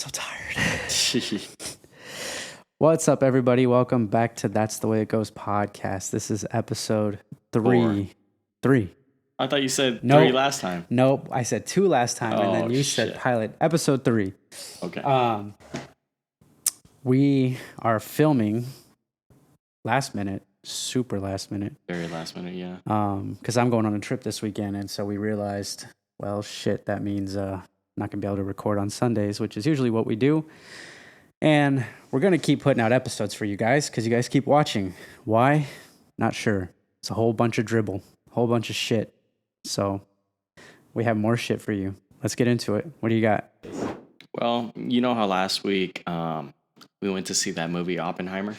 So tired. What's up, everybody? Welcome back to That's the Way It Goes podcast. This is episode 3. Four. 3. I thought you said Nope. 3 last time. Nope. I said 2 last time, and then you said pilot. Episode 3. Okay. We are filming last minute, super last minute. Very last minute, yeah. Because I'm going on a trip this weekend, and so we realized, well, shit, that means not going to be able to record on Sundays, which is usually what we do. And we're going to keep putting out episodes for you guys because you guys keep watching. Why? Not sure. It's a whole bunch of dribble, a whole bunch of shit. So we have more shit for you. Let's get into it. What do you got? Well, you know how last week we went to see that movie Oppenheimer?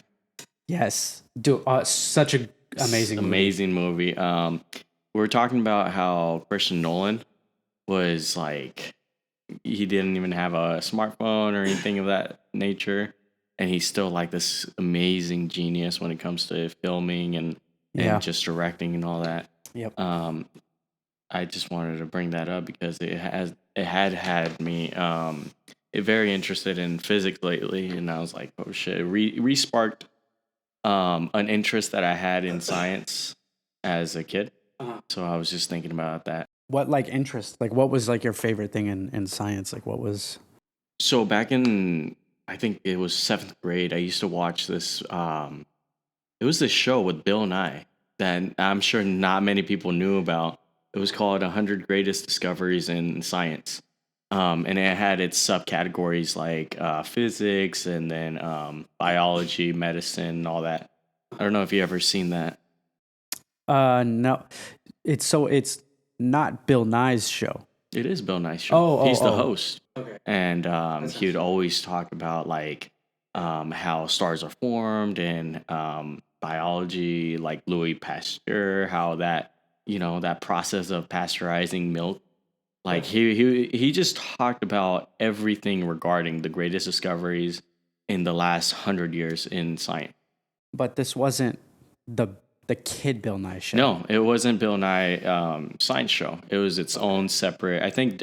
Yes. Such an amazing movie. Amazing movie. We were talking about how Christian Nolan was like, he didn't even have a smartphone or anything of that nature. And he's still like this amazing genius when it comes to filming and just directing and all that. Yep. I just wanted to bring that up because it had me very interested in physics lately, and I was like, oh shit, it re-sparked an interest that I had in science as a kid. So I was just thinking about that. What interest? What was your favorite thing in science? What was? So back in, I think it was 7th grade, I used to watch this. It was this show with Bill Nye that I'm sure not many people knew about. It was called 100 Greatest Discoveries in Science. And it had its subcategories like physics and then biology, medicine, and all that. I don't know if you ever seen that. No. It's not Bill Nye's show. It is Bill Nye's show. He's the host. Okay. And he would always talk about how stars are formed and biology, like Louis Pasteur, how that process of pasteurizing milk. He just talked about everything regarding the greatest discoveries in the last 100 years in science. But this wasn't the kid Bill Nye show. No, it wasn't Bill Nye science show. It was its own separate. I think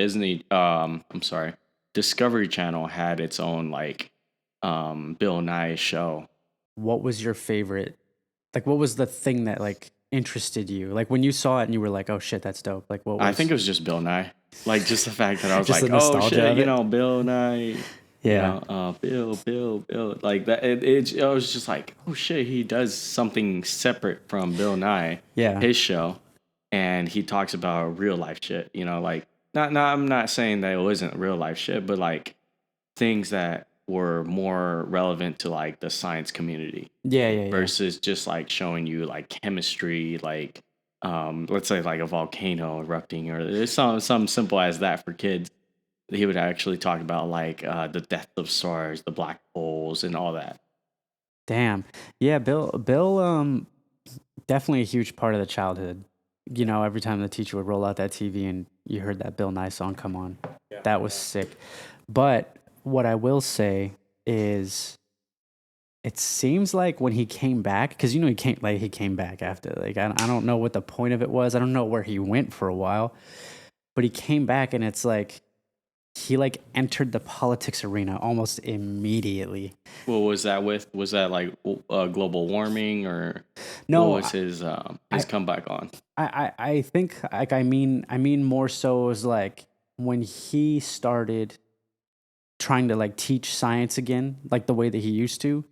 Discovery Channel had its own Bill Nye show. What was your favorite? What was the thing that interested you? When you saw it and you were like, oh shit, that's dope. What was? I think it was just Bill Nye. Just the fact that I was Just like, the oh nostalgia shit, Bill Nye. Yeah. Bill. Like that. I was just like, oh shit, he does something separate from Bill Nye. Yeah. His show, and he talks about real life shit. I'm not saying that it wasn't real life shit, but things that were more relevant to the science community. Yeah. Versus just showing you chemistry, let's say a volcano erupting or something simple as that for kids. He would actually talk about the death of stars, the black holes, and all that. Damn. Yeah, Bill definitely a huge part of the childhood. Every time the teacher would roll out that TV and you heard that Bill Nye song come on. Yeah, that was sick. But what I will say is it seems like when he came back, because he came back after. I don't know what the point of it was. I don't know where he went for a while. But he came back and it's he entered the politics arena almost immediately. What was that with? Was that global warming or no? What was his comeback on? I think I mean more so was when he started trying to teach science again, the way that he used to.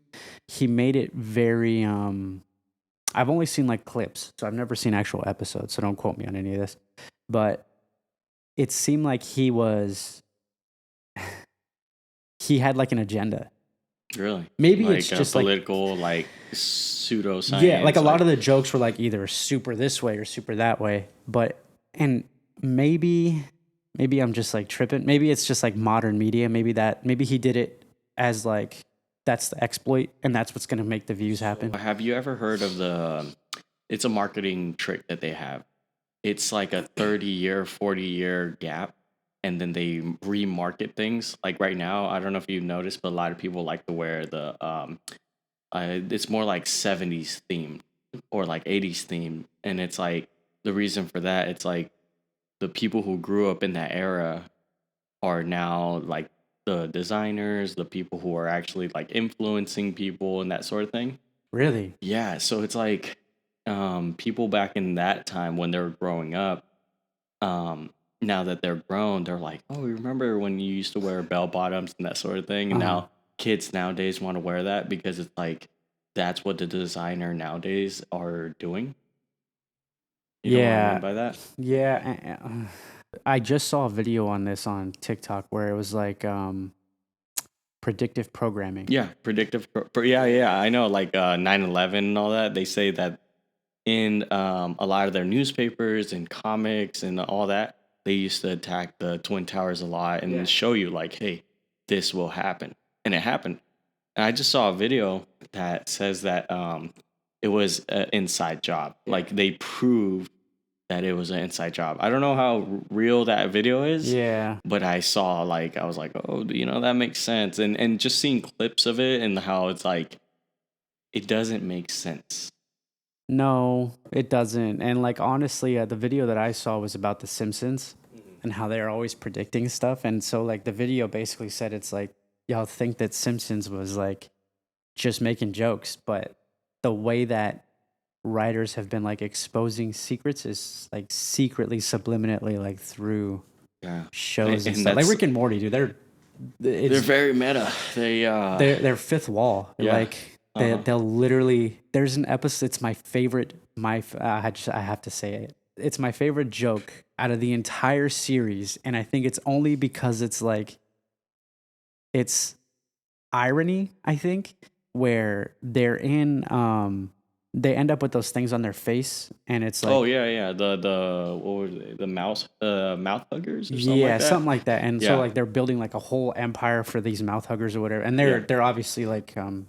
He made it very I've only seen clips, so I've never seen actual episodes, so don't quote me on any of this. But it seemed like he had an agenda. Really? Maybe it's just political, pseudoscience. Yeah, a lot of the jokes were either super this way or super that way. But and maybe I'm just tripping. Maybe it's just modern media. Maybe he did it as that's the exploit and that's what's going to make the views happen. Have you ever heard of it's a marketing trick that they have. It's a 30-year, 40-year gap. And then they remarket things. Right now, I don't know if you've noticed, but a lot of people like to wear the it's more 70s themed or 80s themed. And it's the reason for that, it's the people who grew up in that era are now the designers, the people who are actually like influencing people and that sort of thing. Really? Yeah, so it's like people back in that time when they were growing up, now that they're grown, they're like, "Oh, remember when you used to wear bell bottoms and that sort of thing?" And Uh-huh. now kids nowadays want to wear that because it's like that's what the designer nowadays are doing. You know what I mean Yeah. by that? Yeah. I just saw a video on this on TikTok where it was like predictive programming. Yeah, yeah, yeah, I know, like 9/11 and all that. They say that in a lot of their newspapers and comics and all that, they used to attack the Twin Towers a lot and show you, like, hey, this will happen. And it happened. And I just saw a video that says that it was an inside job. Like, they proved that it was an inside job. I don't know how real that video is, Yeah. but I saw, like, I was like, oh, that makes sense. And just seeing clips of it and how it's like, it doesn't make sense. No, it doesn't. And like honestly, the video that I saw was about the Simpsons and how they're always predicting stuff. And so like the video basically said it's like y'all think that Simpsons was like just making jokes, but the way that writers have been like exposing secrets is like secretly subliminally like through Yeah. shows and And stuff. Like that's Rick and Morty, dude. they're It's very meta. they're fifth wall. Yeah. Like they'll literally. There's an episode. It's my favorite. I have to say it. It's my favorite joke out of the entire series, and I think it's only because it's like it's irony. I think where they're in. They end up with those things on their face, and it's like Oh yeah, yeah. The what were they? The mouth huggers or something yeah, like that. something like that. And so Yeah. like they're building like a whole empire for these mouth huggers or whatever, and Yeah. they're obviously like taken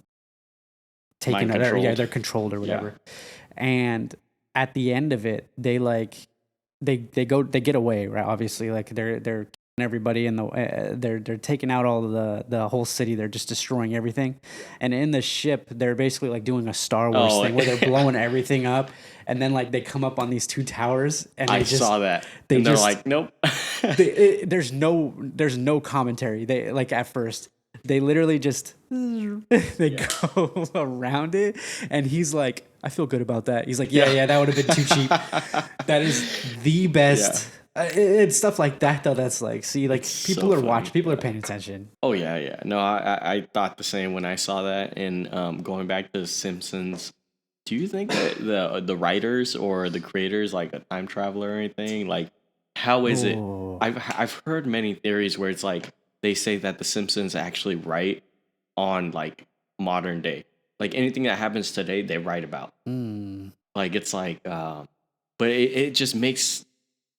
Mind yeah, controlled. they're controlled or Yeah. whatever. And at the end of it, they like they get away, right? Obviously, like they're killing everybody in the they're taking out all of the whole city. They're just destroying everything. And in the ship, they're basically like doing a Star Wars Oh. thing where they're blowing everything up, and then like they come up on these two towers, and I they just saw that. they And they're just like, nope. there's no commentary. They like at first they literally just they go around it, and he's like, I feel good about that. He's like, yeah, that would have been too cheap. That is the best. It's stuff like that though. That's like, see, like It's people so are funny. watching, people are paying attention. Oh yeah, yeah. No, I thought the same when I saw that. And going back to The Simpsons, do you think that the writers or the creators like a time traveler or anything? Like, how is it? Oh. I've heard many theories where it's like they say that The Simpsons actually write on like modern day, like anything that happens today, they write about. Like it's like, but it just makes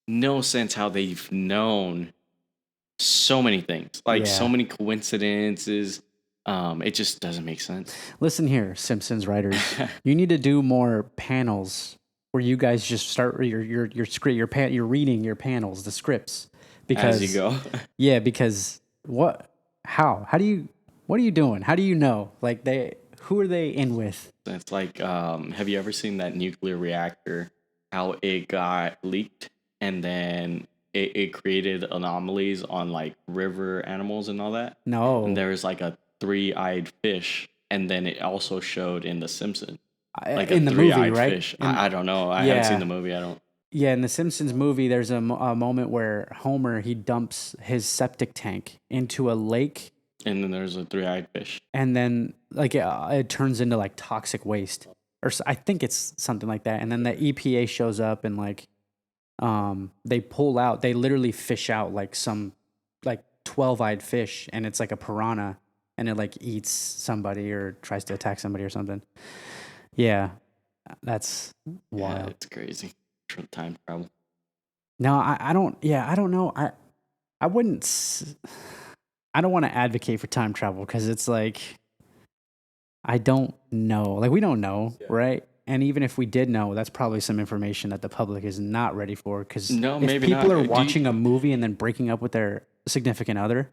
no sense how they've known so many things, like so Yeah. many coincidences. It just doesn't make sense. Listen here, Simpsons writers, you need to do more panels where you guys just start your script, you're reading your panels, the scripts, because As you go. yeah, because how do you, what are you doing? How do you know? Like who are they in with? It's like, have you ever seen that nuclear reactor? How it got leaked and then it created anomalies on like river animals and all that. No, And there was like a three-eyed fish, and then it also showed in The Simpsons like in a the movie, three-eyed right? fish. I don't know. I haven't seen the movie. I don't. Yeah, in the Simpsons movie, there's a moment where Homer he dumps his septic tank into a lake, And then there's a three-eyed fish. and then like it turns into like toxic waste, or I think it's something like that. And then the EPA shows up and like they pull out, they literally fish out like some like 12-eyed fish, and it's like a piranha, and it like eats somebody or tries to attack somebody or something. Yeah, that's wild. Yeah, it's crazy. Time travel. No, I don't. Yeah, I don't know. I wouldn't. I don't want to advocate for time travel because it's like I don't know. Like we don't know, right? And even if we did know, that's probably some information that the public is not ready for. Because No, if maybe people not. are watching a movie and then breaking up with their significant other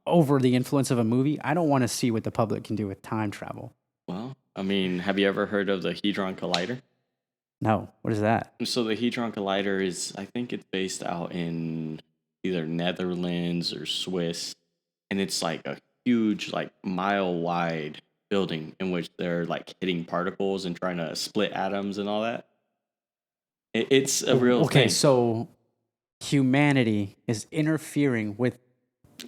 over the influence of a movie, I don't want to see what the public can do with time travel. Well, I mean, have you ever heard of the Hadron Collider? No, what is that? So the Hadron Collider is, I think it's based out in either Netherlands or Swiss. and it's like a huge, like mile wide building in which they're like hitting particles and trying to split atoms and all that. It's a real Okay, thing. so humanity is interfering with.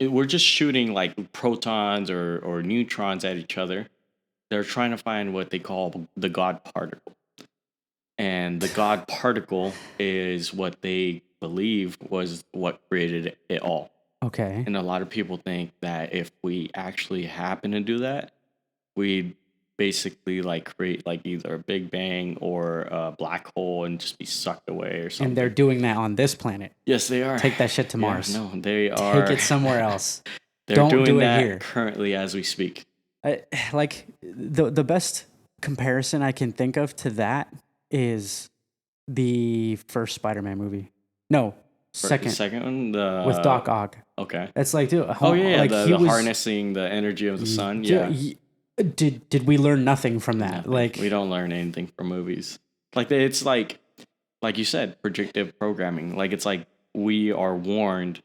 We're just shooting like protons or neutrons at each other. They're trying to find what they call the God particle. And the God particle is what they believe was what created it all. Okay. And a lot of people think that if we actually happen to do that, we'd basically like create like either a big bang or a black hole and just be sucked away or something. And they're doing that on this planet. Yes, they are. Take that shit to Mars. No, they are. Take it somewhere else. They're Don't doing do it that here. currently as we speak. Like the best comparison I can think of to that is the first Spider-Man movie. No, second Second one, the with Doc Ock. Okay. That's like, dude. Like he the was harnessing the energy of the sun. Yeah. Yeah. Did we learn nothing from that? Nothing. Like, we don't learn anything from movies. Like it's like you said, predictive programming. Like it's like we are warned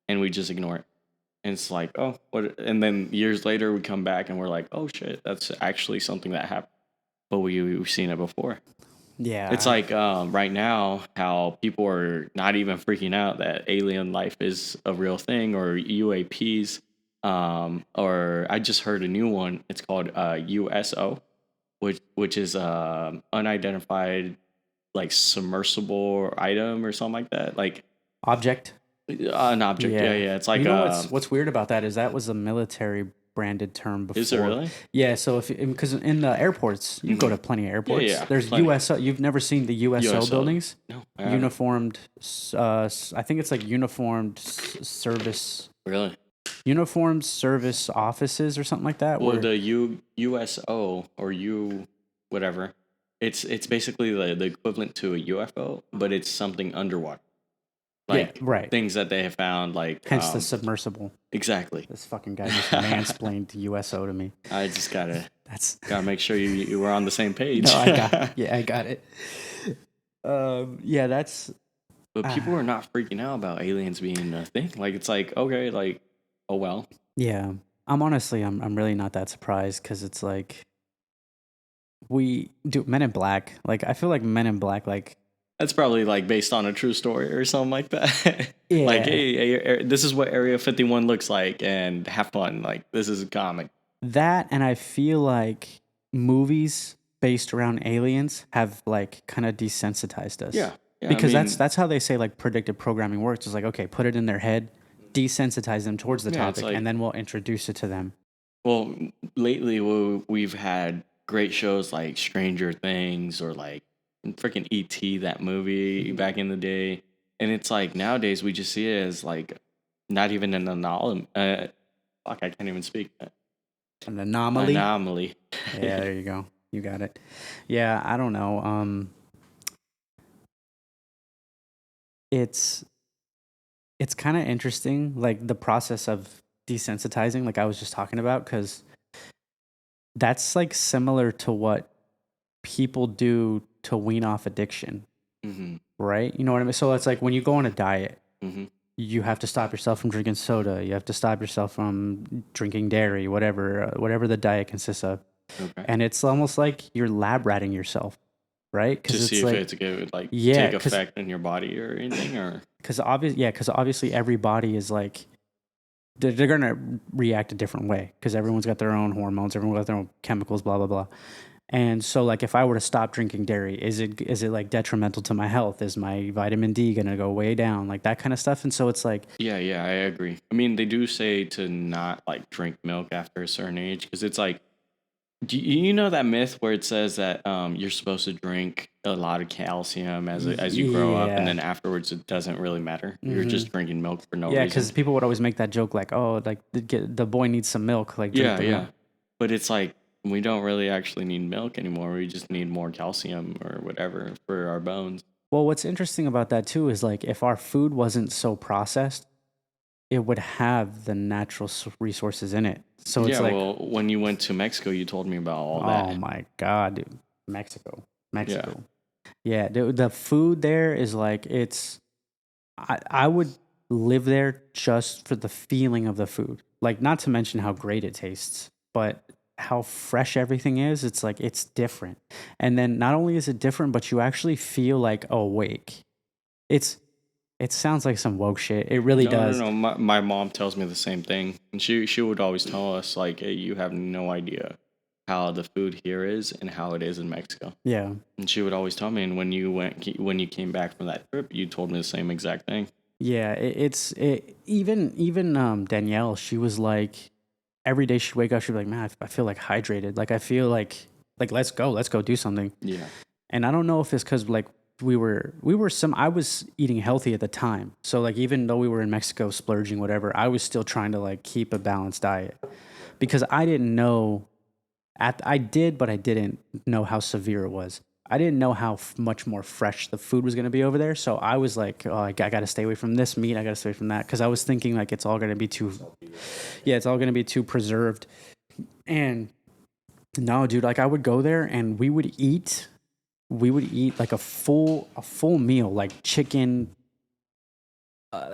and we just ignore it. And it's like, oh, what? And then years later, we come back and we're like, oh shit, that's actually something that happened. But we've seen it before. yeah, It's like right now, how people are not even freaking out that alien life is a real thing or UAPs. Or I just heard a new one. It's called USO, which is unidentified like submersible item or something like that. Like object. an object. Yeah. It's like you know what's weird about that is that was a military branded term before. Is it really? Yeah. So because in the airports, you go to plenty of airports. Yeah, There's plenty. USO. You've never seen the USO buildings? No. I haven't. Uniformed. I think it's like uniformed service. Really? Uniformed service offices or something like that. Well, the USO or whatever. It's basically the equivalent to a UFO, but it's something underwater. Like right. Things that they have found, like Hence the submersible. Exactly. This fucking guy just mansplained USO to me. I just gotta That's gotta make sure you were on the same page. No, I got it. Yeah, that's. But people are not freaking out about aliens being a thing. Like it's like okay, like oh well. Yeah, I'm really not that surprised because it's like we do Men in Black. Like I feel like Men in Black, like That's probably like based on a true story or something like that. Yeah. Like, hey, this is what Area 51 looks like, and have fun. Like, this is a comic. that, and I feel like movies based around aliens have like kind of desensitized us. Yeah. Because that's how they say like predictive programming works. It's like, okay, put it in their head, desensitize them towards the topic, like- and then we'll introduce it to them. Well, lately we've had great shows like Stranger Things or like freaking E.T., that movie back in the day. And it's like nowadays we just see it as like not even an anomaly. Fuck, I can't even speak. An anomaly. Anomaly. Yeah, there you go. You got it. Yeah, I don't know. It's kind of interesting, like the process of desensitizing, like I was just talking about, because that's like similar to what people do to wean off addiction, Mm-hmm. right? You know what I mean? So it's like when you go on a diet, Mm-hmm. you have to stop yourself from drinking soda. You have to stop yourself from drinking dairy, whatever the diet consists of. Okay. And it's almost like you're lab ratting yourself, right? To see if it's going to take effect in your body or anything, or because obviously every body is like they're gonna react a different way because everyone's got their own hormones, everyone's got their own chemicals, blah blah blah. And so, like, if I were to stop drinking dairy, is it like detrimental to my health? Is my vitamin D gonna go way down? Like that kind of stuff. And so it's like, yeah, I agree. I mean, they do say to not like drink milk after a certain age because it's like, do you know that myth where it says that you're supposed to drink a lot of calcium as you grow up, and then afterwards it doesn't really matter. You're just drinking milk for no reason. Yeah, because people would always make that joke like, oh, like the boy needs some milk. Like drink the milk. But it's like we don't really actually need milk anymore. We just need more calcium or whatever for our bones. Well, what's interesting about that too is like if our food wasn't so processed, it would have the natural resources in it. So it's like, well, when you went to Mexico, you told me about all that. Oh my God, dude. Mexico. Yeah, dude, the food there is like, I would live there just for the feeling of the food. Like, not to mention how great it tastes, but how fresh everything is. It's like, it's different. And then not only is it different, but you actually feel like awake. It sounds like some woke shit. It really does. No. My mom tells me the same thing, and she would always tell us like, "Hey, you have no idea how the food here is and how it is in Mexico." Yeah. And she would always tell me, and when you came back from that trip, you told me the same exact thing. Yeah, even Danielle, she was like, every day she'd wake up, she'd be like, man, I feel like hydrated. Like, I feel like let's go do something. Yeah. And I don't know if it's because like I was eating healthy at the time. So like, even though we were in Mexico splurging, whatever, I was still trying to like keep a balanced diet because I didn't know I did, but I didn't know how severe it was. I didn't know how much more fresh the food was going to be over there. So I was like, oh, I got to stay away from this meat. I got to stay away from that. Cause I was thinking like, it's all going to be it's all going to be too preserved. And no, dude, like I would go there and we would eat like a full meal, like chicken,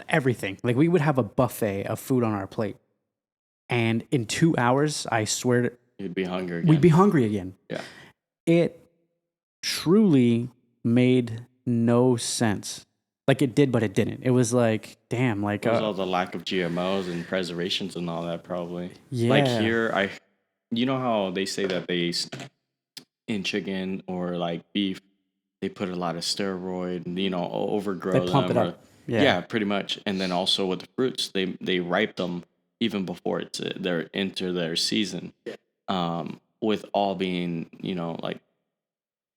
everything. Like we would have a buffet of food on our plate. And in 2 hours, I swear You'd be hungry again. we'd be hungry again. Yeah. It truly made no sense. Like it did, but it didn't. It was like, damn, like It was all the lack of GMOs and preservations and all that probably. yeah. Like here, you know how they say that in chicken or like beef, they put a lot of steroid and overgrow They pump them. it up. Yeah. Pretty much. And then also with the fruits, they ripe them even before they're into their season. With all being like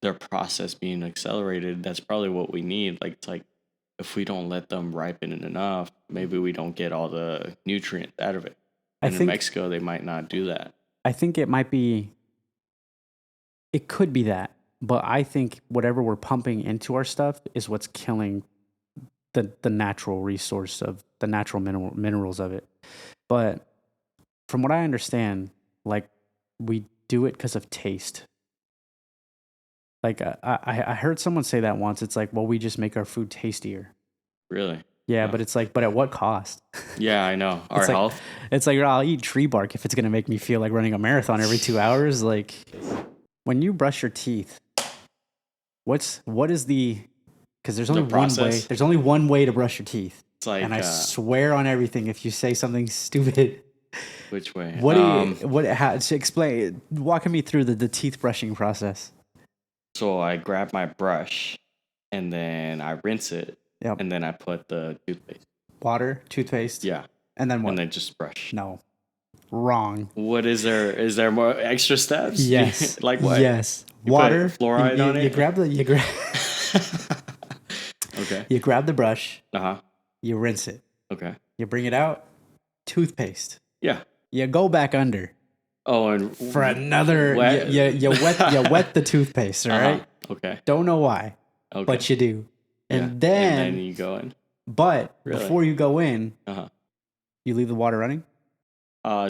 their process being accelerated, that's probably what we need. Like it's like if we don't let them ripen it enough, maybe we don't get all the nutrients out of it. And in Mexico, they might not do that. I think it could be that, but I think whatever we're pumping into our stuff is what's killing the natural resource of the natural minerals of it. But from what I understand, like we do it because of taste. Like I heard someone say that once. It's like, well, we just make our food tastier. Really? Yeah, but it's like, but at what cost? Yeah, I know. Our health. It's like, I'll eat tree bark if it's gonna make me feel like running a marathon every 2 hours. Like, when you brush your teeth, what is the? Because there's only one way. There's only one way to brush your teeth. It's like, and I swear on everything, if you say something stupid. Which way? What do you? How to explain? Walking me through the teeth brushing process. So I grab my brush, and then I rinse it. Yep. And then I put the toothpaste. Water, toothpaste. Yeah. And then what? And then just brush. No. Wrong. What is there? Is there more extra steps? Yes. Like what? Yes. You water. Put fluoride on it. You grab Okay. You grab the brush. Uh-huh. You rinse it. Okay. You bring it out. Toothpaste. Yeah. You go back under. Oh, and for another. You wet the toothpaste. All right. Okay. Don't know why. Okay. But you do. And then then you go in. But before you go in, you leave the water running?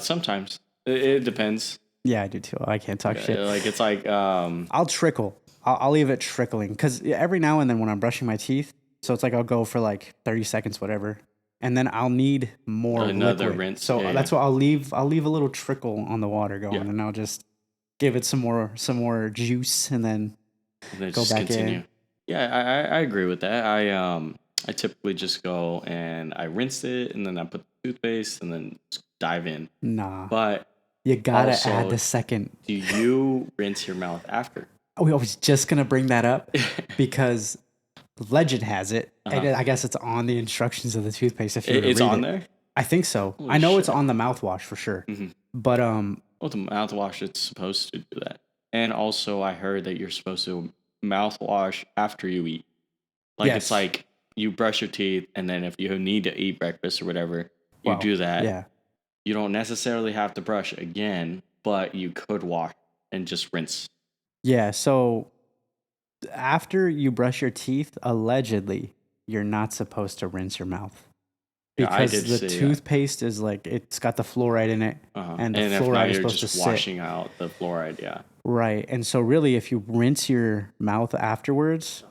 Sometimes. It depends. Yeah, I do too. I can't talk shit. Like it's like I'll trickle. I'll leave it trickling because every now and then when I'm brushing my teeth, so it's like I'll go for like 30 seconds, whatever, and then I'll need more another liquid. rinse. So that's what I'll leave. I'll leave a little trickle on the water going, and I'll just give it some more juice, and then go back continue. in. Yeah, I agree with that. I typically just go and I rinse it, and then I put the toothpaste, and then just dive in. Nah, but you gotta add the second. Do you rinse your mouth after? I was just gonna bring that up because legend has it. And I guess it's on the instructions of the toothpaste. If it's on there, I think so. I know it's on the mouthwash for sure. Mm-hmm. But well, the mouthwash it's supposed to do that, and also I heard that you're supposed to mouthwash after you eat. Like it's like you brush your teeth, and then if you need to eat breakfast or whatever, you do that. Yeah. You don't necessarily have to brush again, but you could wash and just rinse. Yeah, so after you brush your teeth, allegedly, you're not supposed to rinse your mouth. Because the toothpaste is like, it's got the fluoride in it. And the fluoride is supposed to sit. Washing out the fluoride, yeah. Right. And so really, if you rinse your mouth afterwards,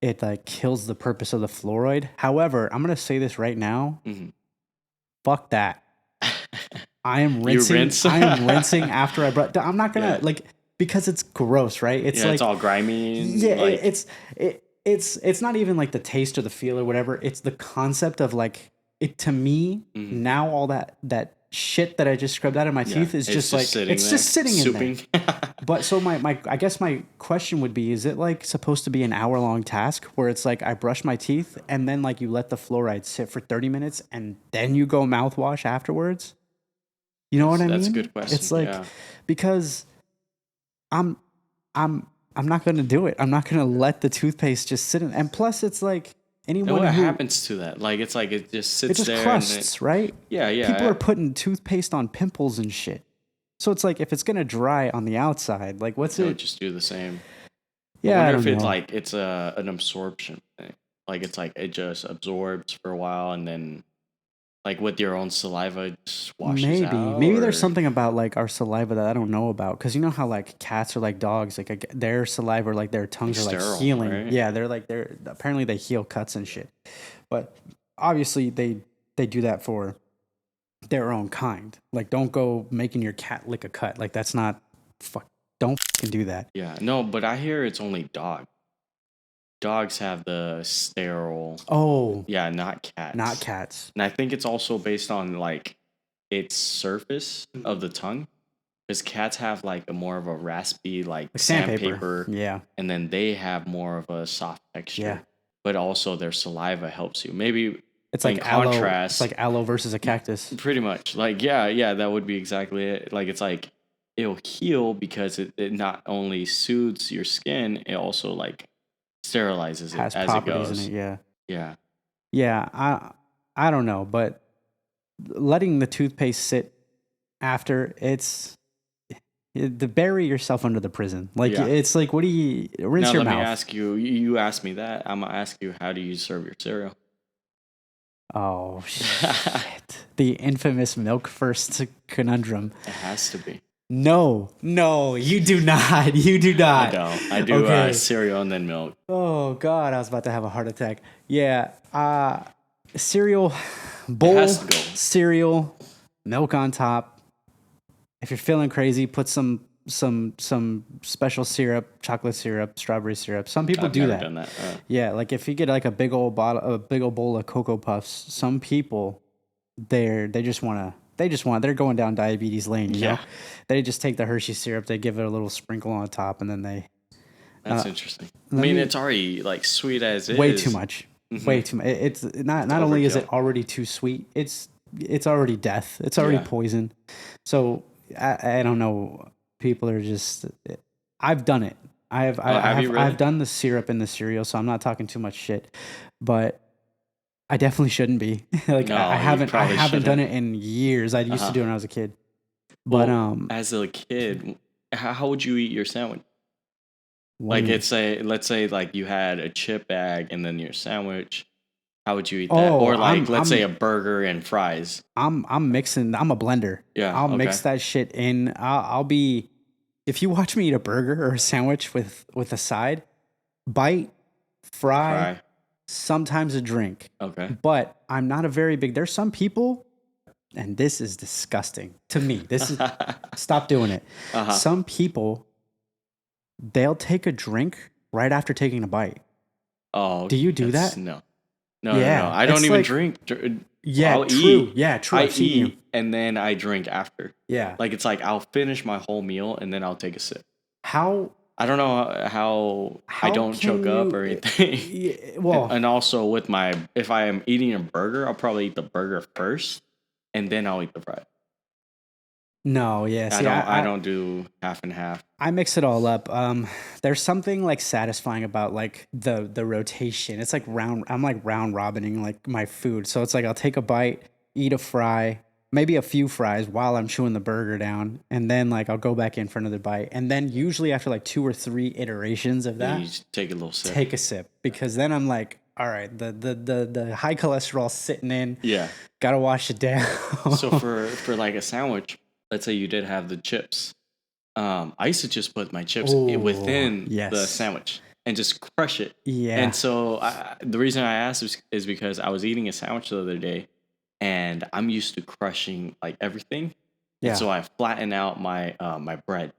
it like kills the purpose of the fluoride. However, I'm going to say this right now. Mm-hmm. Fuck that. I am You rinsing. rinse? I am rinsing after I brush. I'm not gonna Yeah. like because it's gross, right? It's Yeah, like it's all grimy and yeah, like it's not even like the taste or the feel or whatever. It's the concept of like it to me mhm. now. All that shit that I just scrubbed out of my Yeah, teeth is it's just like sitting it's there, just sitting in there. souping. But so my I guess my question would be: is it like supposed to be an hour long task where it's like I brush my teeth and then like you let the fluoride sit for 30 minutes and then you go mouthwash afterwards? You know what I That's a mean? good question. It's like Yeah. because I'm I'm I'm not gonna do it. I'm not gonna let the toothpaste just sit in. And plus, it's like And anyone what who happens to that? Like it's like it just it sits just there and it, crusts, right? yeah, People are yeah. putting toothpaste on pimples and shit. So it's like if it's gonna dry on the outside, like what's It'll it? just do the same. I Yeah, I wonder don't if it know. like it's a an absorption thing. Like it's like it just absorbs for a while and then like with your own saliva it just washes out Maybe there's or something about like our saliva that I don't know about because you know how like cats are like dogs, like their saliva, like their like tongues are like sterile, healing. right? Yeah, they're apparently they heal cuts and shit. But obviously they do that for their own kind. Like, don't go making your cat lick a cut. Like, that's not fuck. Don't fucking do that. Yeah. No, but I hear it's only dog. Dogs have the sterile, Oh, yeah, not not cats. cats. And I think it's also based on like its surface of the tongue. Because cats have like a more of a raspy like Like sandpaper. sandpaper, Yeah, and then they have more of a soft yeah. texture. But also their saliva helps you. Maybe It's in like aloe. It's contrast, like aloe versus a cactus. pretty much. Like yeah, that would be exactly it. Like it's like it'll heal because it not only soothes your skin, it also like sterilizes it Has as it properties in goes. it. Yeah, Yeah. yeah. I don't know, but letting the toothpaste sit after to bury yourself under the prison. Like Yeah. it's like what do you rinse Now your let me mouth? ask you. You asked me that. I'm gonna ask you, how do you serve your cereal? Oh shit! The infamous milk first conundrum. It has to be. No, no, you do not. You do I not. don't. I do Okay. cereal and then milk. Oh God, I was about to have a heart attack. Yeah. Cereal, It has bowl, to go. cereal, milk on top. If you're feeling crazy, put some special syrup, chocolate syrup, strawberry syrup. Some people I've do never that. done that. Yeah, like if you get like a big old bowl of Cocoa Puffs, some people they're going down diabetes lane, you know? Yeah, They just take the Hershey syrup, they give it a little sprinkle on top, and then they that's interesting. I let mean, me it's already like sweet as way too is. much. Hmm. Way too much. It's It's not only is it overkill. already too sweet, it's already death. It's already Yeah. poison. So I don't know. People are just I've done it. Oh, have you I've really? done the syrup in the cereal, so I'm not talking too much shit. But I definitely shouldn't be. Like No, you I probably haven't done shouldn't. it in years. I Uh used to huh. do it when I was a kid. But Well, as a kid, how would you eat your sandwich? what do Like, you mean? let's say, like you had a chip bag and then your sandwich. How would you eat that? Oh, Or like, let's say a burger and fries. I'm mixing. I'm a blender. Yeah. I'll Okay. mix that shit in. I'll be. If you watch me eat a burger or a sandwich with a side, bite, fry, Fry. sometimes a drink. Okay. But I'm not a very big. There's some people, and this is disgusting to me. This is stop doing it. Uh-huh. Some people, they'll take a drink right after taking a bite. Oh, Do you do that's that? no. No. Yeah, I don't it's even like drink. yeah, I'll true. eat. Yeah, true. I I've seen you. eat and then I drink after. Yeah. Like it's like I'll finish my whole meal and then I'll take a sip. How I don't know how I how don't choke can up you? or anything. Well, And also with my, if I am eating a burger, I'll probably eat the burger first and then I'll eat the fries. no, yeah. See, I don't do half and half. I mix it all up. There's something like satisfying about like the rotation. It's like round. I'm like round robining like my food. So it's like I'll take a bite, eat a fry, maybe a few fries while I'm chewing the burger down, and then like I'll go back in for another bite, and then usually after like 2 or 3 iterations of Then that, you just take a little sip. take a sip because then I'm like, all right, the high cholesterol sitting in. Yeah. Gotta wash it down. So for like a sandwich, let's say you did have the chips. I used to just put my chips Oh, within the yes. sandwich and just crush it. Yeah. And so the reason I asked is because I was eating a sandwich the other day, and I'm used to crushing like everything. and Yeah. so I flatten out my bread.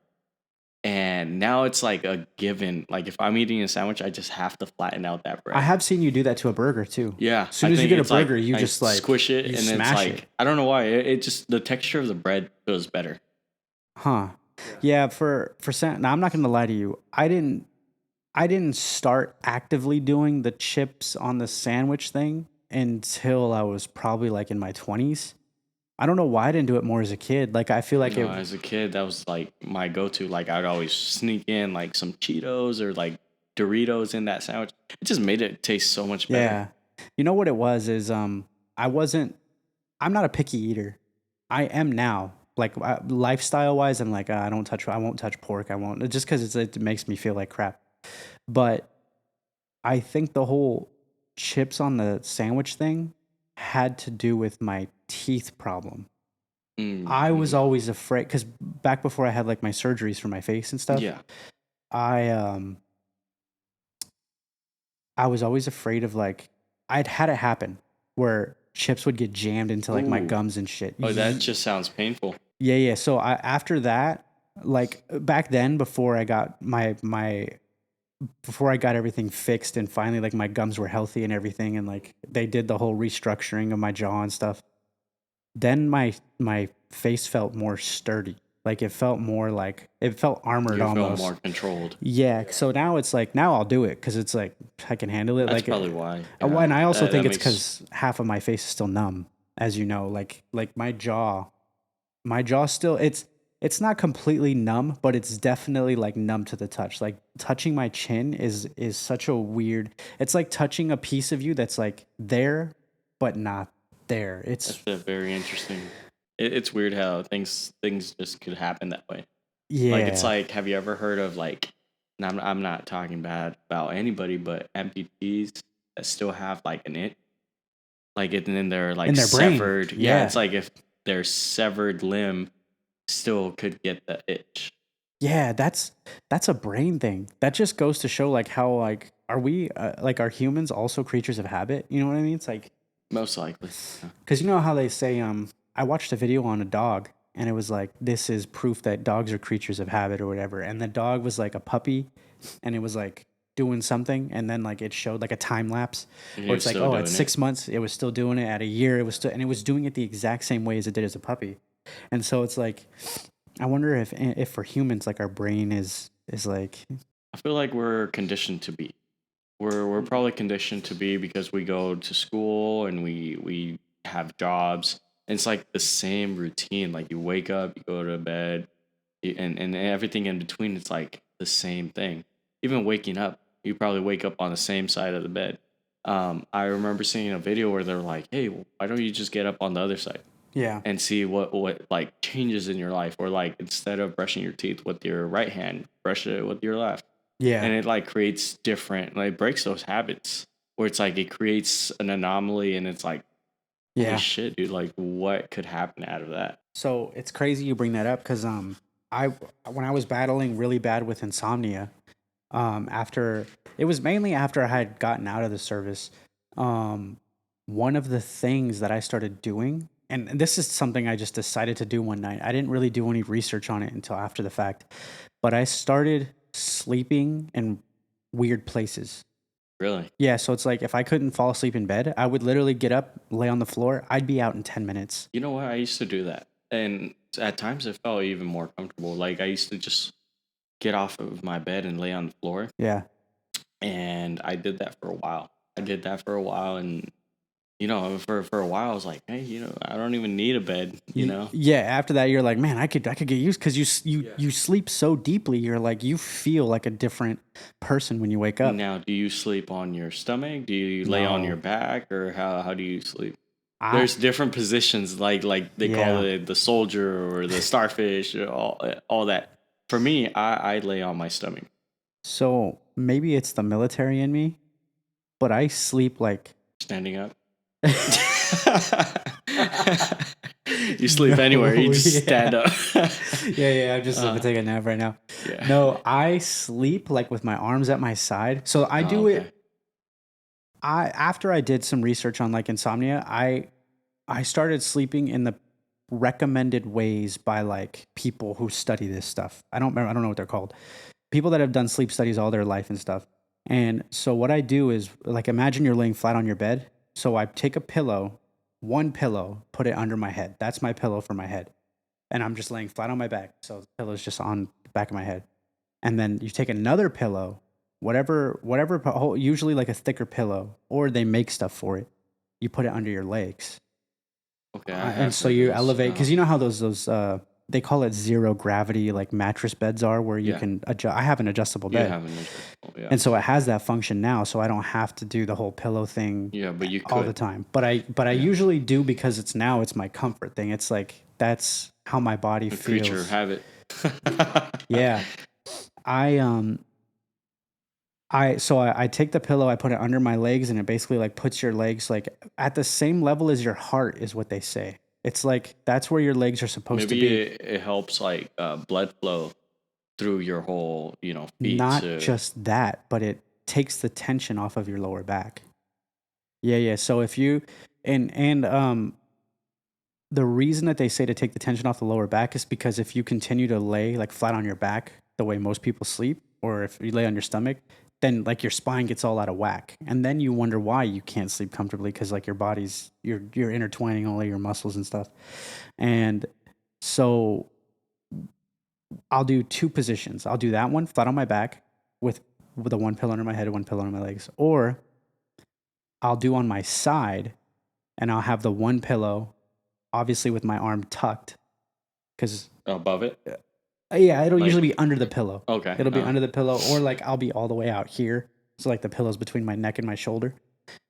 And now it's like a given. Like if I'm eating a sandwich, I just have to flatten out that I bread. have seen you do that to a burger too. Yeah, As I soon as you think get a it's like burger, you I just like squish it, you and it's smash it. like I don't know why. It just the texture of the bread feels better. Huh. Yeah, now I'm not going to lie to you. I didn't start actively doing the chips on the sandwich thing until I was probably like in my 20s. I don't know why I didn't do it more as a kid. Like I feel like No, it as a kid, that was like my go-to. Like I'd always sneak in like some Cheetos or like Doritos in that sandwich. It just made it taste so much better. yeah. You know what it was is I wasn't I'm not a picky eater. I am now. Like lifestyle wise, I'm like I won't touch pork. I won't just because it makes me feel like crap. But I think the whole chips on the sandwich thing had to do with my teeth problem. I was Mm-hmm. always afraid because back before I had like my surgeries for my face and stuff, Yeah. I um I was always afraid of like I'd had it happen where chips would get jammed into like my Ooh. gums and shit. Oh, that just sounds painful. Yeah, yeah. So I after that, like back then before I got my before I got everything fixed and finally like my gums were healthy and everything and like they did the whole restructuring of my jaw and stuff. Then my face felt more sturdy. Like it felt armored You feel almost. more controlled. Yeah. So now it's like now I'll do it because it's like I can handle it. That's Like probably why. and Yeah. I also think That it's makes because half of my face is still numb, as you know. Like my jaw still it's not completely numb, but it's definitely like numb to the touch. Like touching my chin is such a weird. It's like touching a piece of you that's like there but not there. It's that's very interesting. It's weird how things just could happen that way. Like it's yeah, like, have you ever heard of like? And I'm not talking bad about anybody, but amputees that still have like an it, like it, and then they're in like their brain. severed. Yeah, Yeah. it's like if their severed limb still could get the itch. Yeah, that's a brain thing. That just goes to show like how like are we like are humans also creatures of habit? You know what I mean? It's like Most likely. Yeah. because you know how they say, I watched a video on a dog and it was like, this is proof that dogs are creatures of habit or whatever. And the dog was like a puppy and it was like doing something. And then like it showed like a time lapse And he where was it's like, still oh, at doing it. 6 months, it was still doing it. At a year, it was still, and it was doing it the exact same way as it did as a puppy. And so it's like, I wonder if for humans, like our brain is like, I feel like we're conditioned to be. We're probably conditioned to be because we go to school and we have jobs. And it's like the same routine. Like you wake up, you go to bed, and everything in between. It's like the same thing. Even waking up, you probably wake up on the same side of the bed. I remember seeing a video where they're like, "Hey, why don't you just get up on the other side yeah, and see what like changes in your life?" Or like instead of brushing your teeth with your right hand, brush it with your left, yeah, and it like creates different, like breaks those habits where it's like it creates an anomaly, and it's like, holy yeah. shit, dude! Like, what could happen out of that? So it's crazy you bring that up because I when I was battling really bad with insomnia, after it was mainly after I had gotten out of the service. Um, one of the things that I started doing, and this is something I just decided to do one night. I didn't really do any research on it until after the fact, but I started sleeping in weird places. Really? Yeah, so it's like if I couldn't fall asleep in bed, I would literally get up, lay on the floor. I'd be out in 10 minutes. You know what? I used to do that. And at times it felt even more comfortable. Like I used to just get off of my bed and lay on the floor. Yeah. And I did that for a while. I did that for a while. And, for a while, I was like, hey, I don't even need a bed, Yeah, after that you're like, man, I could get used because you sleep so deeply. You're like you feel like a different person when you wake up. Now, do you sleep on your stomach? Do you lay on your No, back? Or how do you sleep? I There's different positions, like they call yeah. it the soldier or the starfish or all that. For me, I lay on my stomach. So maybe it's the military in me, but I sleep like Standing up. You sleep anywhere. You no, just stand yeah, up. yeah. I'm just gonna uh, take a nap right now. yeah. No, I sleep like with my arms at my side. So I Oh, do okay. it. I after I did some research on like insomnia, I started sleeping in the recommended ways by like people who study this stuff. I don't remember, I don't know what they're called. People that have done sleep studies all their life and stuff. And so what I do is like imagine you're laying flat on your bed. So I take a pillow, one pillow, put it under my head. That's my pillow for my head. And I'm just laying flat on my back. So the pillow's just on the back of my head. And then you take another pillow, whatever, usually like a thicker pillow, or they make stuff for it. You put it under your legs. Okay. And so you elevate, because you know how those they call it zero gravity like mattress beds are, where you can adjust. I have an adjustable bed, and so it has that function now, so I don't have to do the whole pillow thing. Yeah, but you all the time. But I usually do because it's my comfort thing. It's like that's how my body feels. Creature habit. Yeah, I take the pillow, I put it under my legs, and it basically like puts your legs like at the same level as your heart, is what they say. It's like that's where your legs are supposed to be. Maybe it helps like blood flow through your whole, feet. Not just that, but it takes the tension off of your lower back. Yeah. So if you and the reason that they say to take the tension off the lower back is because if you continue to lay like flat on your back the way most people sleep, or if you lay on your stomach, then like your spine gets all out of whack, and then you wonder why you can't sleep comfortably, because like your body's you're intertwining all of your muscles and stuff. And so I'll do two positions. I'll do that one flat on my back with the one pillow under my head and one pillow under my legs, or I'll do on my side and I'll have the one pillow obviously with my arm tucked, because above it. Yeah, it'll usually be under the pillow. Okay. It'll be under the pillow, or like I'll be all the way out here. So like the pillow's between my neck and my shoulder.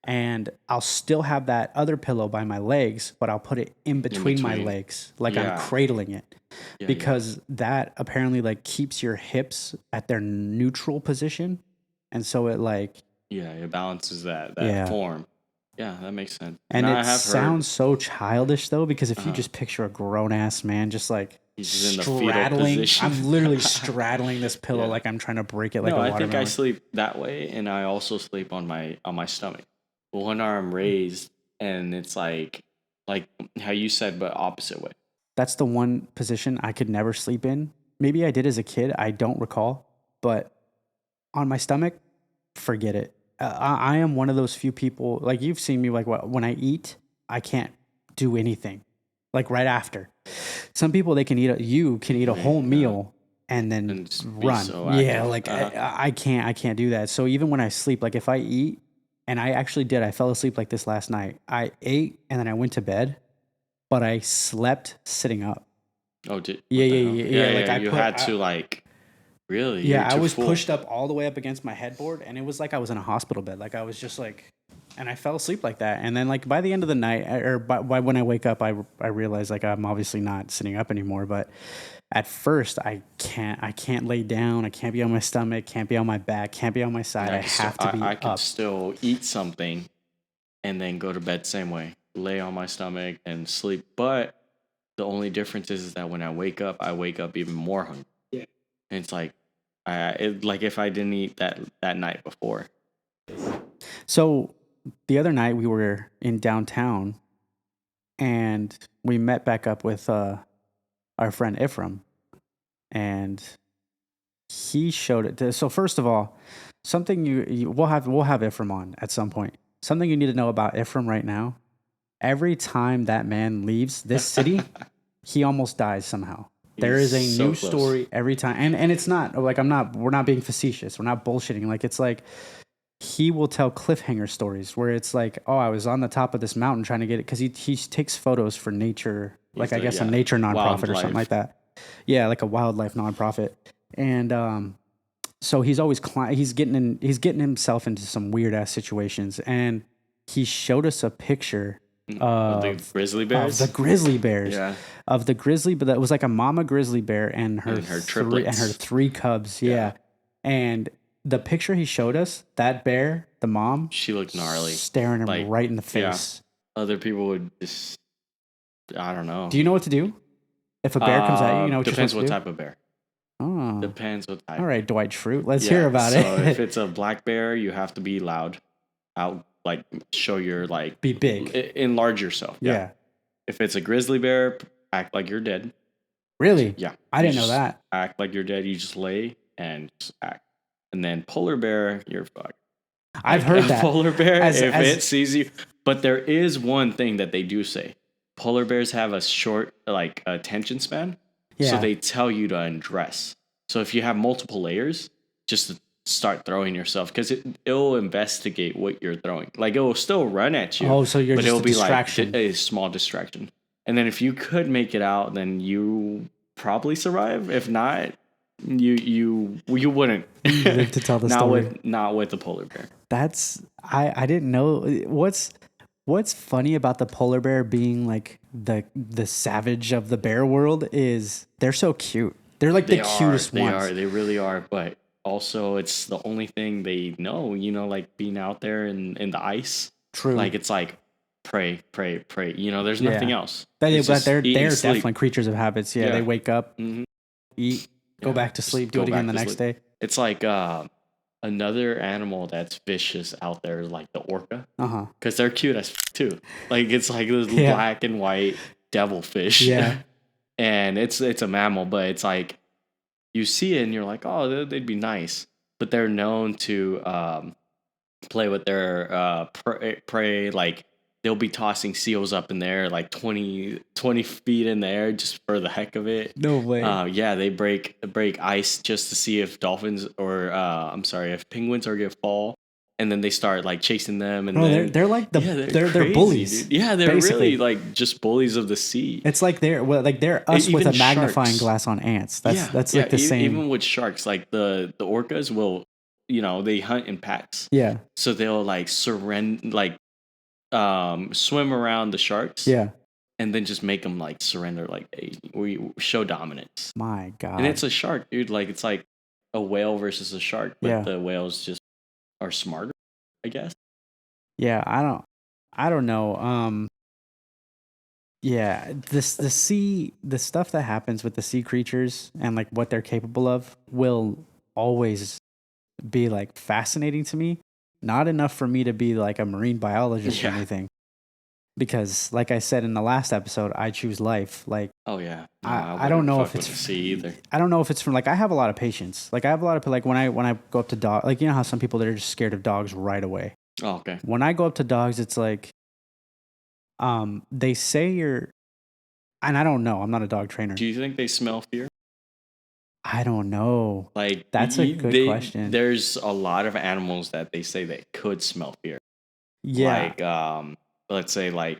And I'll still have that other pillow by my legs, but I'll put it in between my legs, like I'm cradling it. Because that apparently like keeps your hips at their neutral position. And so it like... Yeah, it balances that form. Yeah, that makes sense. And it sounds so childish though, because if you just picture a grown ass man just like he's in the fetal position. I'm literally straddling this pillow like I'm trying to break it like a watermelon. I think I sleep that way, and I also sleep on my stomach, one arm raised, and it's like how you said, but opposite way. That's the one position I could never sleep in. Maybe I did as a kid, I don't recall, but on my stomach, forget it. I am one of those few people, like you've seen me, like when I eat, I can't do anything, like right after. Some people, they can eat a whole meal and then run. So like I can't do that. So even when I sleep, like if I eat, and I actually did, I fell asleep like this last night. I ate and then I went to bed, but I slept sitting up. Oh, did yeah. Like you had to like. Really? Yeah, I was pushed up all the way up against my headboard, and it was like I was in a hospital bed. Like I was just like, and I fell asleep like that. And then like by the end of the night, or by when I wake up, I realize like I'm obviously not sitting up anymore. But at first, I can't lay down. I can't be on my stomach. Can't be on my back. Can't be on my side. I have to be up. I can still eat something, and then go to bed same way. Lay on my stomach and sleep. But the only difference is that when I wake up even more hungry. Yeah. And it's like. Like if I didn't eat that night before. So the other night we were in downtown, and we met back up with our friend Ephraim, and he showed it. So first of all, something we'll have Ephraim on at some point. Something you need to know about Ephraim right now. Every time that man leaves this city, he almost dies somehow. There is a new story every time. And it's not like we're not being facetious. We're not bullshitting. Like it's like he will tell cliffhanger stories where it's like, oh, I was on the top of this mountain trying to get it, because he takes photos for nature, like I guess a nature nonprofit or something like that. Yeah, like a wildlife nonprofit. And so he's always he's getting himself into some weird ass situations. And he showed us a picture of the grizzly bears. Yeah. Of the grizzly, but that was like a mama grizzly bear and her three cubs. Yeah. And the picture he showed us, that bear, the mom, she looked gnarly, staring him right in the face. Yeah. Other people would just, I don't know. Do you know what to do if a bear comes at you? You know what depends you're supposed what to do? type of bear. Oh, depends what type. All right, Dwight Schrute, let's hear about it. So if it's a black bear, you have to be loud. Out, like show your like be big, enlarge yourself. Yeah. If it's a grizzly bear, act like you're dead. Really? Yeah. I didn't know that. Act like you're dead. You just lay and just act. And then polar bear, you're fucked. I've Like, heard a that. polar bear, As- if as- it sees you, but there is one thing that they do say: polar bears have a short, like, attention span, so Yeah. they tell you to undress. So if you have multiple layers, just to start throwing yourself, because it'll investigate what you're throwing. Like, it will still run at you. Oh, so you're but just it'll a be distraction. like a small distraction. And then if you could make it out, then you probably survive. If not, you wouldn't. You live to tell the story. Not with the polar bear. That's I didn't know. What's funny about the polar bear being like the savage of the bear world is they're so cute. They're like the cutest ones. They really are. But also, it's the only thing they know. You know, like being out there in the ice. True. Like, it's like pray, pray, pray. You know, there's nothing else. But It's just they're eat and sleep. definitely creatures of habits. Yeah, they wake up, eat, go back to just sleep, do go it again back the to next sleep. day. It's like another animal that's vicious out there, like the orca, because they're cute as too. Like, it's like this black and white devilfish. Yeah. And it's a mammal, but it's like you see it and you're like, oh, they'd be nice, but they're known to play with their prey. Like, they'll be tossing seals up in there, like 20 feet in the air, just for the heck of it. No way. Yeah, they break ice just to see if dolphins or if penguins are gonna fall, and then they start like chasing them. And they're like they're crazy, bullies. Dude. Yeah, they're basically. really like just bullies of the sea. It's like they're us with Even a magnifying sharks. glass on ants. That's like the same. Even with sharks, like the orcas will, they hunt in packs. Yeah. So they'll like swim around the sharks. Yeah. And then just make them like surrender, like, hey, we show dominance. My God. And it's a shark, dude. Like, it's like a whale versus a shark, but the whales just are smarter, I guess. Yeah, I don't know. Yeah, the sea, the stuff that happens with the sea creatures and like what they're capable of will always be like fascinating to me. Not enough for me to be like a marine biologist or anything. Because, like I said in the last episode, I choose life. Like, oh yeah, no, I don't know if it's sea either. I don't know if it's from like I have a lot of patience. Like I have a lot of like when I go up to dog, like you know how some people that are just scared of dogs right away. Oh, okay. When I go up to dogs, it's like, they say you're, and I don't know. I'm not a dog trainer. Do you think they smell fear? I don't know. Like, that's a good question. There's a lot of animals that they say they could smell fear. Yeah. Like, let's say, like,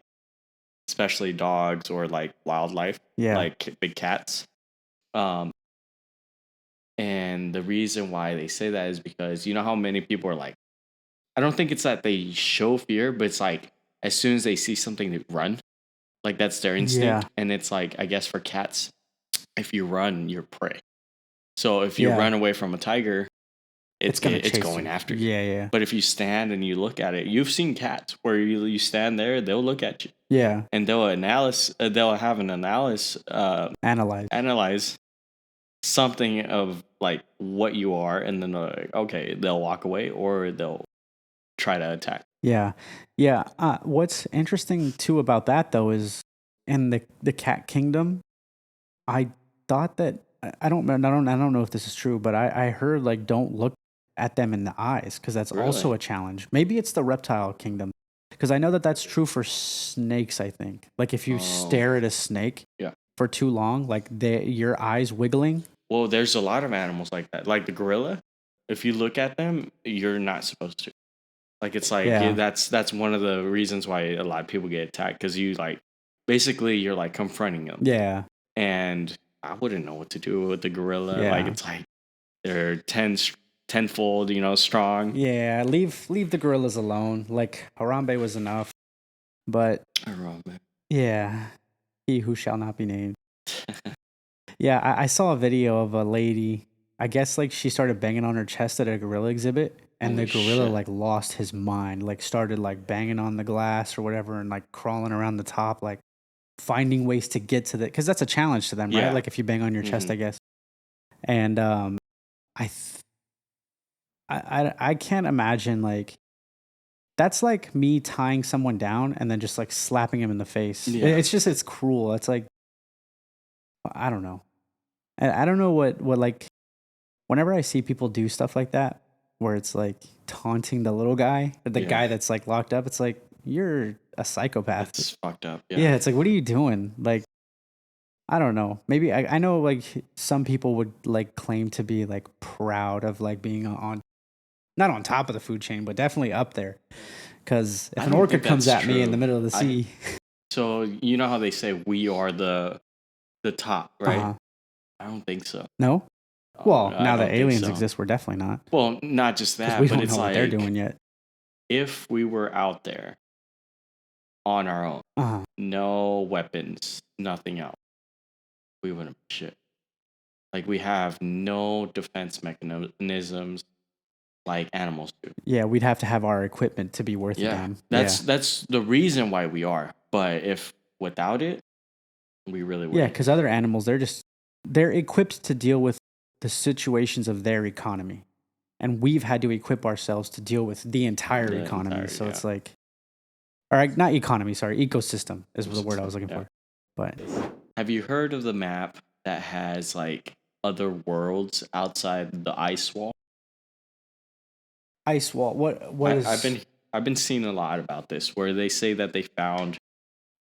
especially dogs or like wildlife. Yeah. Like big cats. And the reason why they say that is because you know how many people are like, I don't think it's that they show fear, but it's like as soon as they see something, they run. Like, that's their instinct. Yeah. And it's like, I guess for cats, if you run, you're prey. So if you run away from a tiger, it's going after you. Yeah, yeah. But if you stand and you look at it, you've seen cats where you stand there, they'll look at you. Yeah. And they'll have an analyze something of like what you are, and then like, okay, they'll walk away or they'll try to attack. Yeah. Yeah. What's interesting too about that though is in the cat kingdom, I thought that I don't know if this is true, but I heard like don't look at them in the eyes because that's also a challenge. Maybe it's the reptile kingdom because I know that that's true for snakes. I think like if you stare at a snake for too long, like your eyes wiggling. Well, there's a lot of animals like that, like the gorilla. If you look at them, you're not supposed to. Like, it's like that's one of the reasons why a lot of people get attacked because you like basically you're like confronting them. Yeah. And I wouldn't know what to do with the gorilla. Yeah. Like, it's like they're tenfold, strong. Yeah, leave the gorillas alone. Like Harambe was enough, but Harambe. Yeah, he who shall not be named. Yeah, I saw a video of a lady. I guess like she started banging on her chest at a gorilla exhibit, and the gorilla like lost his mind. Like started like banging on the glass or whatever, and like crawling around the top, like finding ways to get to the because that's a challenge to them, right? Like if you bang on your chest, I guess. And I can't imagine like that's like me tying someone down and then just like slapping him in the face. It's cruel. It's like I don't know. I don't know what like whenever I see people do stuff like that, where it's like taunting the little guy, the guy that's like locked up, it's like you're a psychopath. It's fucked up. Yeah, it's like what are you doing? Like I don't know. Maybe I know like some people would like claim to be like proud of like being on not on top of the food chain, but definitely up there. Because if I an don't orca think comes that's at me in the true. middle of the sea, So you know how they say we are the top, right? uh-huh. I don't think so. No. Oh, Well, I now that don't think aliens so. exist, we're definitely not Well, not just because that, we but don't it's know what they're like doing yet. if we were out there on our own, Uh-huh. no weapons, nothing else, we wouldn't be shit. Like we have no defense mechanisms like animals do. Yeah, we'd have to have our equipment to be worth a Yeah, damn. that's the reason why we are. But if without it, we really Yeah, wouldn't. because other animals, they're equipped to deal with the situations of their economy, and we've had to equip ourselves to deal with the entire The economy. entire, So yeah. it's like, all right, not economy, sorry, ecosystem is the word I was looking Yeah. for. But Have you heard of the map that has like other worlds outside the ice wall? ice wall, what is? I've been seeing a lot about this where they say that they found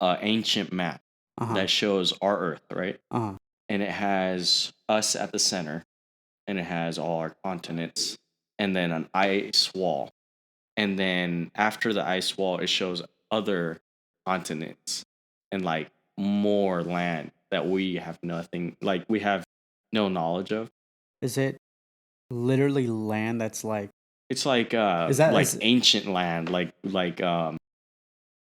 an ancient map Uh-huh. that shows our Earth, right? Uh-huh. And it has us at the center, and it has all our continents, and then an ice wall. And then after the ice wall, it shows other continents and like more land that we have nothing, like we have no knowledge of. Is it literally land that's like? It's like Is that is, ancient land,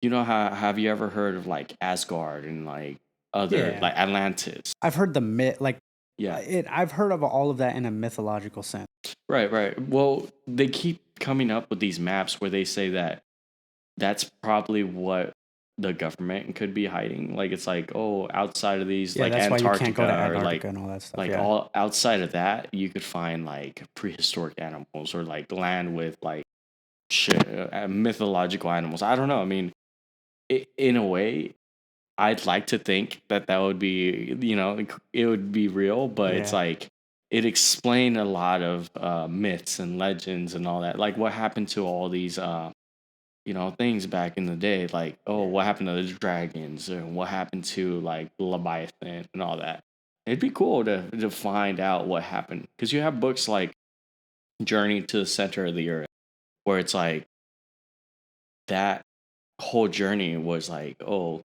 you know how have you ever heard of like Asgard and like other yeah? like Atlantis? I've heard the myth, like Yeah. I've heard of all of that in a mythological sense. Right, right. Well, they keep coming up with these maps where they say that that's probably what the government could be hiding. Like it's like, oh, outside of these, Yeah, like that's why you can't go to Antarctica or Antarctica and all that stuff. like Yeah, all outside of that, you could find like prehistoric animals or like land with like shit, mythological animals. I don't know. I mean, in a way, I'd like to think that that would be, you know, it would be real, but it's yeah, like it explained a lot of myths and legends and all that. Like what happened to all these, you know, things back in the day. Like, oh, what happened to the dragons and what happened to like Leviathan and all that. It'd be cool to find out what happened because you have books like Journey to the Center of the Earth, where it's like that whole journey was like, oh,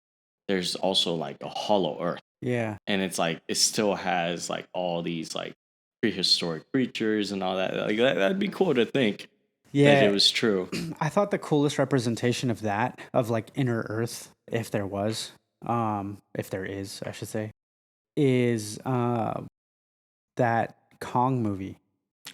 there's also like a hollow earth. yeah, And it's like it still has like all these like prehistoric creatures and all that. Like that'd be cool to think that it yeah. was true. I thought the coolest representation of that, of like inner Earth, if there was, if there is, I should say, is that Kong movie.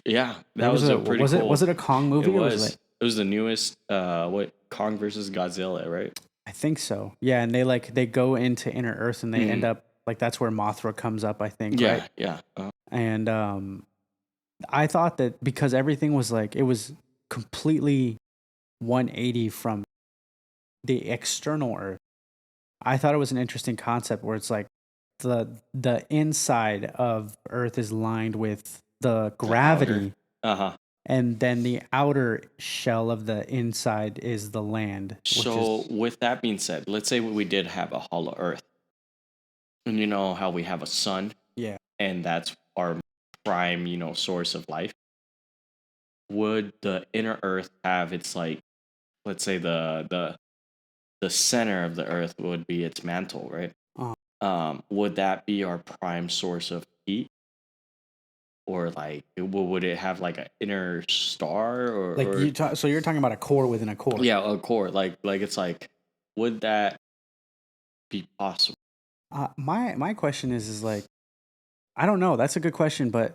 Yeah, There that was was a a pretty was cool. it a Kong It movie or was it like, was. It was the newest what Kong versus Godzilla, right? I think so. Yeah, and they go into inner Earth and they end Mhm. up like that's where Mothra comes up, I think, right? Yeah, yeah. And I thought that because everything was like it was completely 180 from the external Earth. I thought it was an interesting concept where it's like the inside of Earth is lined with the gravity, Uh-huh. and then the outer shell of the inside is the land, which So is with that being said, let's say we did have a hollow earth. And you know how we have a sun yeah. and that's our prime, you know, source of life. Would the inner earth have its like let's say the center of the earth would be its mantle, right? Uh, Would that be our prime source of heat? Or like would it have like an inner star like or so you're talking about a core within a core. yeah, a core. Like it's like would that be possible? My question is like I don't know. That's a good question, but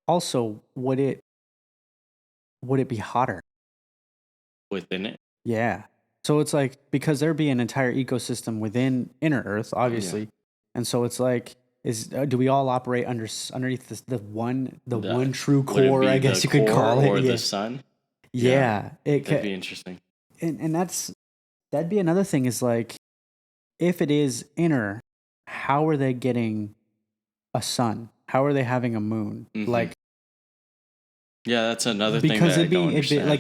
also would it be hotter? Within it? Yeah. So it's like because there'd be an entire ecosystem within inner Earth, obviously, and so it's like is do we all operate underneath the one true Would it core? be I the guess you could core call it. or Yeah. the sun? Yeah, Yeah. It that'd could, be interesting. and that'd be another thing is like if it is inner, how are they getting a sun? How are they having a moon? Mm-hmm. Like, yeah, that's another thing because that I don't understand.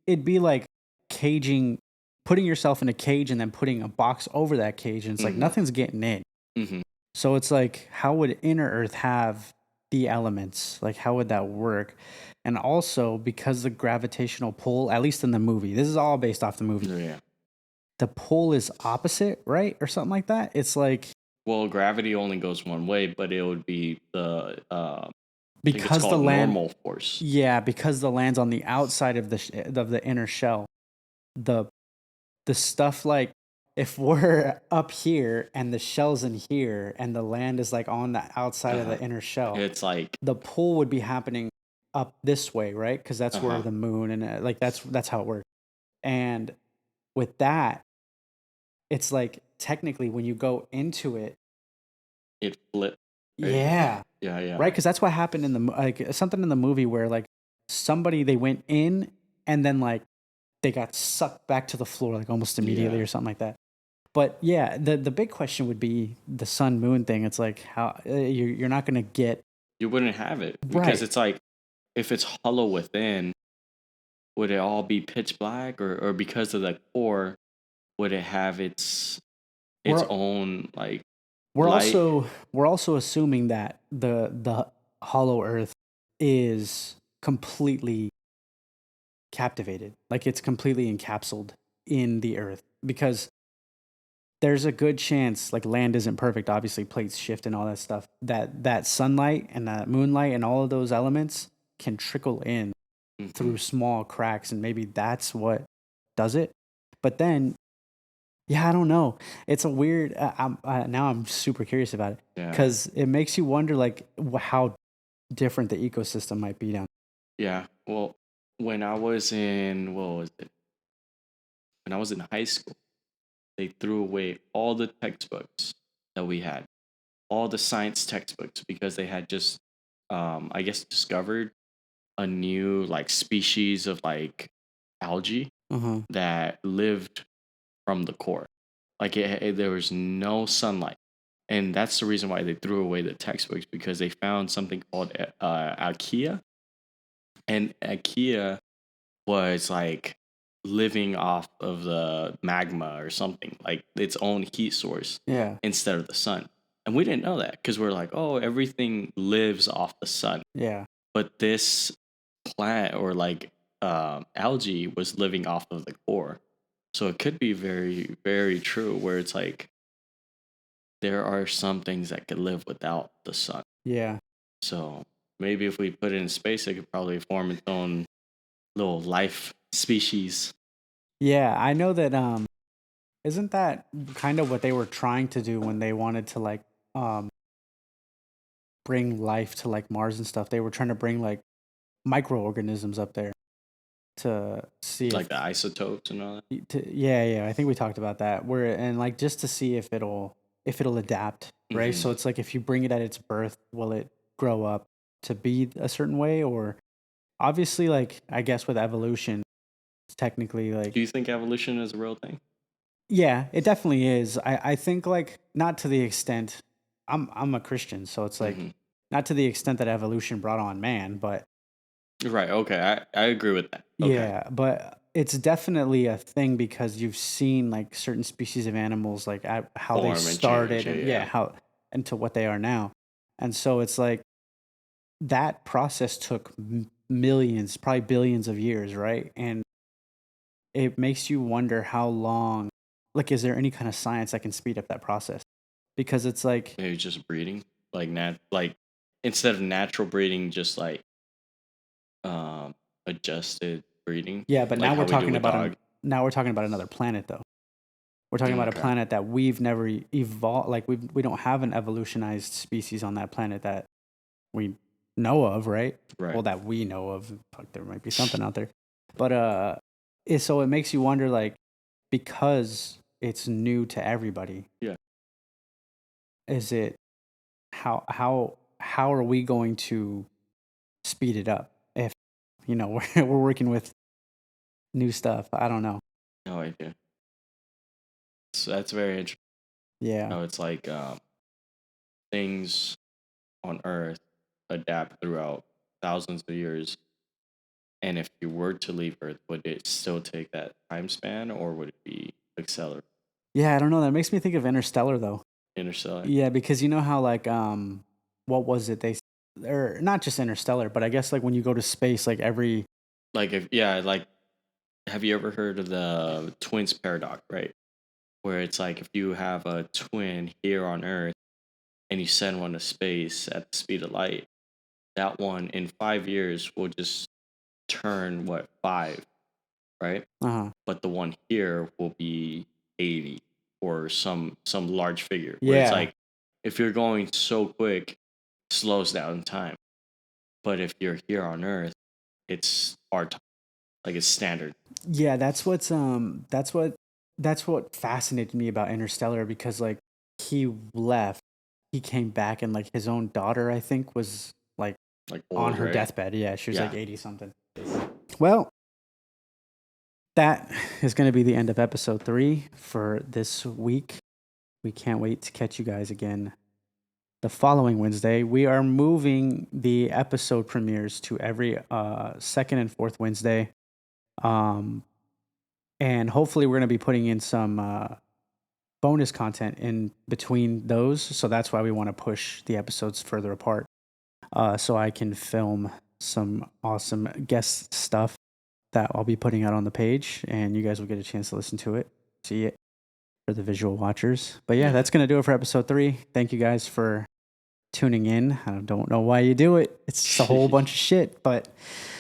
it'd be like caging, putting yourself in a cage and then putting a box over that cage, and it's like Mm-hmm. nothing's getting in. Mm-hmm. So it's like, how would inner Earth have the elements? Like, how would that work? And also, because the gravitational pull, at least in the movie, this is all based off the movie, Yeah. the pull is opposite, right? Or something like that. It's like, Well, gravity only goes one way, but it would be the I think it's because the called land, normal force. yeah, because the land's on the outside of the inner shell, the stuff, like, if we're up here and the shell's in here and the land is like on the outside of the inner shell, It's like the pull would be happening up this way, right? Because that's where uh-huh. the moon and like that's how it works. And with that, it's like technically when you go into it, It flipped. Right? yeah, Yeah, yeah. right. Because that's what happened in the like something in the movie where like somebody, they went in and then like they got sucked back to the floor like almost immediately Yeah. or something like that. But yeah, the big question would be the sun moon thing. It's like, how you're not gonna get You wouldn't have it because right. it's like if it's hollow within, would it all be pitch black, or because of the core, would it have its We're own like we're light? also assuming that the hollow earth is completely captivated, like it's completely encapsulated in the earth, because there's a good chance, like, land isn't perfect, obviously plates shift and all that stuff, that sunlight and that moonlight and all of those elements can trickle in Mm-hmm. through small cracks, and maybe that's what does it. But then, yeah, I don't know. It's a weird. Now I'm super curious about it Yeah. because it makes you wonder, like, how different the ecosystem might be down. Yeah. Well, when I was in what was it? When I was in high school, they threw away all the textbooks that we had, all the science textbooks, because they had just, I guess, discovered a new like species of like algae Uh huh. that lived from the core. Like there was no sunlight, and that's the reason why they threw away the textbooks, because they found something called Archaea, and Archaea was like living off of the magma or something, like its own heat source Yeah. instead of the sun. And we didn't know that because we're like, oh, everything lives off the sun. Yeah. But this plant or like algae was living off of the core. So it could be very, very true where it's like there are some things that could live without the sun. Yeah. So maybe if we put it in space, it could probably form its own little life species. Yeah. I know that. Isn't that kind of what they were trying to do when they wanted to, like, um bring life to, like, Mars and stuff? They were trying to bring, like, microorganisms up there to see if Like the isotopes and all that. yeah, I think we talked about that, where, and like, just to see if it'll adapt, right? Mm-hmm. So it's like, if you bring it at its birth, will it grow up to be a certain way? Or obviously, like, I guess with evolution, it's technically like, Do you think evolution is a real thing? yeah, it definitely is. I think, like, not to the extent, I'm a Christian, so it's like, Mm-hmm. not to the extent that evolution brought on man, but Right. Okay. I agree with that. Okay. yeah, but it's definitely a thing because you've seen, like, certain species of animals, like, how they Form and change. started, Yeah. and yeah, Yeah. how into what they are now. And so it's like that process took millions, probably billions of years, right? And it makes you wonder how long, like, is there any kind of science that can speed up that process? Because it's like, Maybe just breeding, like like instead of natural breeding, just like um adjusted breeding, yeah, but like now how we're we do talking with about dog. now we're talking about another planet, though. We're talking about a Okay. planet that we've never evolved. Like, we don't have an evolutionized species on that planet that we know of, right? Right. Well, that we know of. Fuck, there might be something out there, but so it makes you wonder, like, because it's new to everybody. Yeah. Is it, how are we going to speed it up if, we're working with new stuff? I don't know. No idea. So that's very interesting. Yeah. How it's like things. on Earth adapt throughout thousands of years? And if you were to leave Earth, would it still take that time span, or would it be accelerate? Yeah, I don't know. That makes me think of Interstellar though. Interstellar? Yeah, because you know how like what was it or not just Interstellar, but I guess like when you go to space, like every Like if yeah, like have you ever heard of the twins paradox, right? Where it's like if you have a twin here on Earth and you send one to space at the speed of light, that one in 5 years will just turn what, five, right? uh-huh. But the one here will be 80 or some large figure where it's Yeah. like if you're going so quick, it slows down time. But if you're here on Earth, it's our time, like it's standard. Yeah, that's what fascinated me about Interstellar because like he left, he came back and like his own daughter I think was like Like on old, her right? deathbed. Yeah, she was like Yeah. 80 something. Well, that is going to be the end of episode 3 for this week. We can't wait to catch you guys again the following Wednesday. We are moving the episode premieres to every second and fourth Wednesday. Um, and hopefully we're going to be putting in some bonus content in between those. So that's why we want to push the episodes further apart. So I can film some awesome guest stuff that I'll be putting out on the page, and you guys will get a chance to listen to it, see it for the visual watchers. But yeah, that's going to do it for episode 3. Thank you guys for tuning in. I don't know why you do it. It's just a whole bunch of shit, but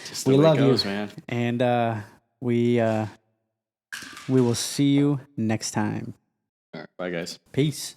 Just the we way love it goes, you. man. And we will see you next time. All right, bye guys. Peace.